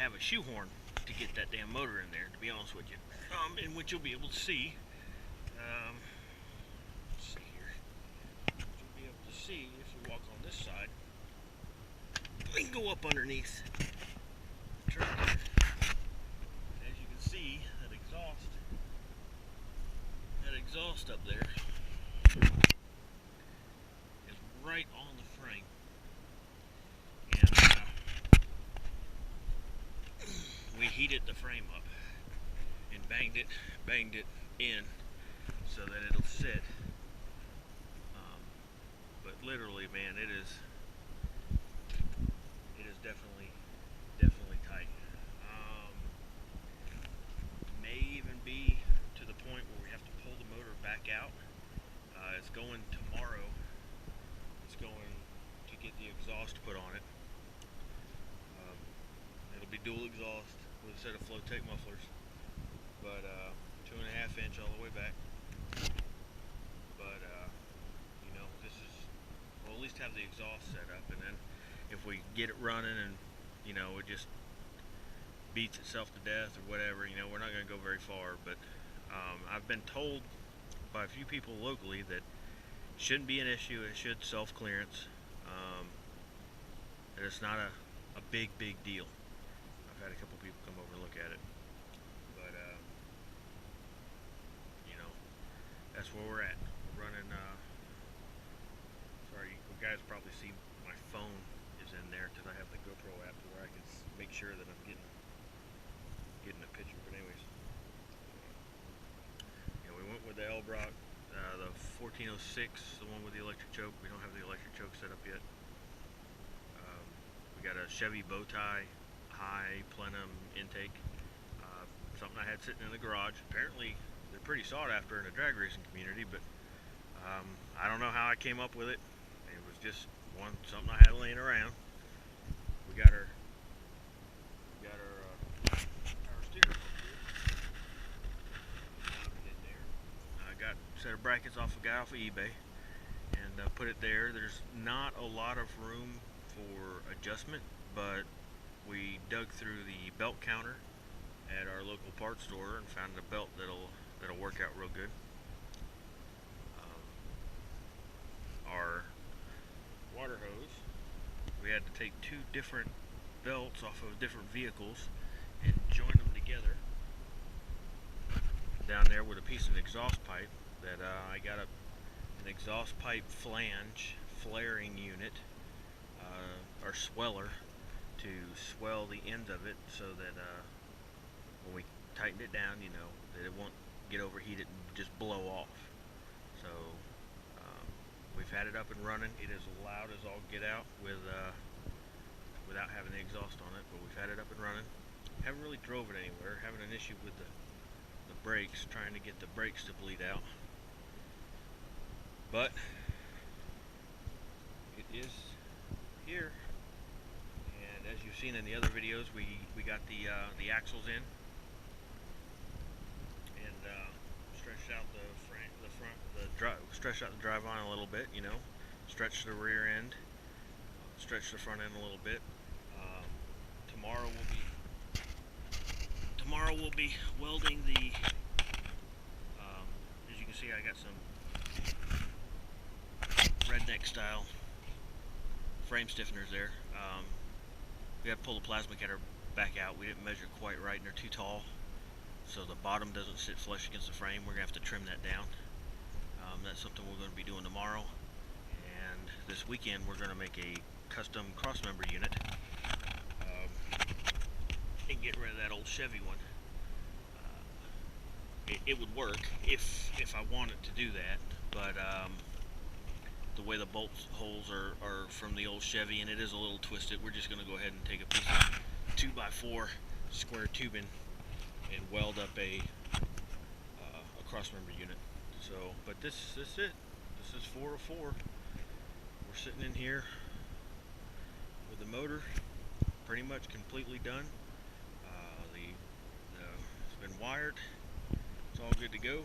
have a shoehorn to get that damn motor in there, to be honest with you. And what you'll be able to see, let's see here, what you'll be able to see if you walk on this side, we can go up underneath the trailer. As you can see, that exhaust up there is right on the frame. And we heated the frame up and banged it in so that it'll sit. But literally, man, it is definitely tight. May even be to the point where we have to pull the motor back out. It's going tomorrow. It's going to get the exhaust put on it. It'll be dual exhaust with a set of Flowtech mufflers, but 2.5 inch all the way back. But you know, we'll at least have the exhaust set up, and then if we get it running and you know it just beats itself to death or whatever, you know, we're not going to go very far. But I've been told by a few people locally that it shouldn't be an issue. It should self-clearance. That it's not a big deal. I've had a couple people come over and look at it, but you know, that's where we're at. We're running. Sorry, you guys probably see my phone is in there because I have the GoPro app to where I can make sure that I'm getting a picture. But anyways, you know, we went with the Elbrock, the 1406, the one with the electric choke. We don't have the electric choke set up yet. We got a Chevy Bowtie high plenum intake, something I had sitting in the garage. Apparently they're pretty sought after in the drag racing community, but I don't know how I came up with it. It was just something I had laying around. We got our power steering in there. I got a set of brackets off a guy off of eBay and put it there. There's not a lot of room for adjustment, but we dug through the belt counter at our local parts store and found a belt that'll work out real good. Our water hose, we had to take two different belts off of different vehicles and join them together down there with a piece of exhaust pipe that I got an exhaust pipe flange flaring unit, or sweller, to swell the ends of it so that when we tightened it down, you know, that it won't get overheated and just blow off. So we've had it up and running. It is loud as all get out without having the exhaust on it, but we've had it up and running. Haven't really drove it anywhere. Having an issue with the brakes, trying to get the brakes to bleed out. But it is here, and as you've seen in the other videos, we got the axles in and stretched out stretched out the drive line a little bit, you know, stretched the rear end, stretched the front end a little bit. Tomorrow we'll be welding the. As you can see, I got some redneck style frame stiffeners there. We had to pull the plasma cutter back out. We didn't measure quite right, and they're too tall, so the bottom doesn't sit flush against the frame. We're gonna have to trim that down. That's something we're going to be doing tomorrow, and this weekend we're going to make a custom crossmember unit and get rid of that old Chevy one. It would work if I wanted to do that, but the way the bolt holes are from the old Chevy, and it is a little twisted, we're just going to go ahead and take a piece of 2x4 square tubing and weld up a crossmember unit. So, but this is it. This is 404. We're sitting in here with the motor pretty much completely done. It's been wired. It's all good to go.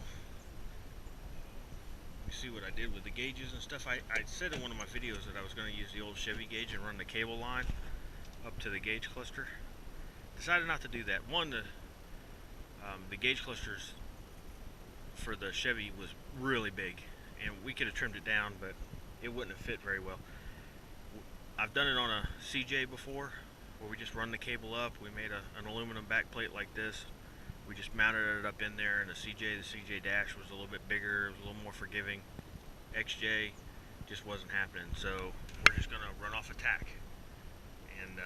You see what I did with the gauges and stuff. I said in one of my videos that I was going to use the old Chevy gauge and run the cable line up to the gauge cluster, decided not to do that. One, the gauge clusters for the Chevy was really big, and we could have trimmed it down, but it wouldn't have fit very well. I've done it on a CJ before, where we just run the cable up. We made an aluminum backplate like this. We just mounted it up in there, and the CJ dash was a little bit bigger, it was a little more forgiving. XJ just wasn't happening, so we're just gonna run off a tack and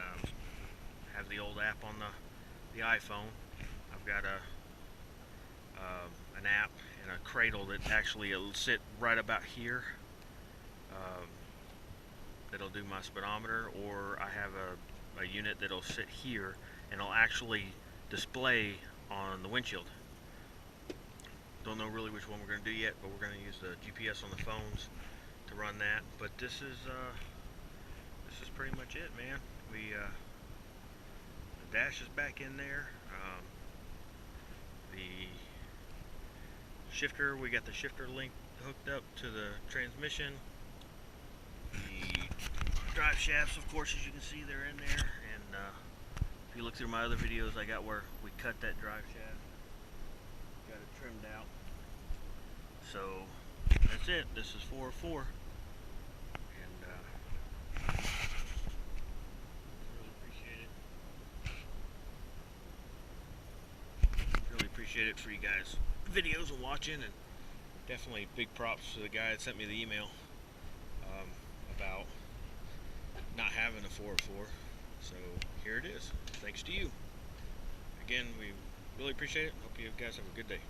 have the old app on the iPhone. I've got an app and a cradle that actually will sit right about here. That'll do my speedometer, or I have a unit that'll sit here and it'll actually display on the windshield. Don't know really which one we're going to do yet, but we're going to use the GPS on the phones to run that. But this is pretty much it, man. The dash is back in there. The shifter, we got the shifter link hooked up to the transmission. The drive shafts, of course, as you can see, they're in there. And if you look through my other videos, I got where we cut that drive shaft, got it trimmed out. So that's it. This is 404, and really appreciate it for you guys' videos and watching, and definitely big props to the guy that sent me the email about not having a 404. So here it is. Thanks to you. Again, we really appreciate it. Hope you guys have a good day.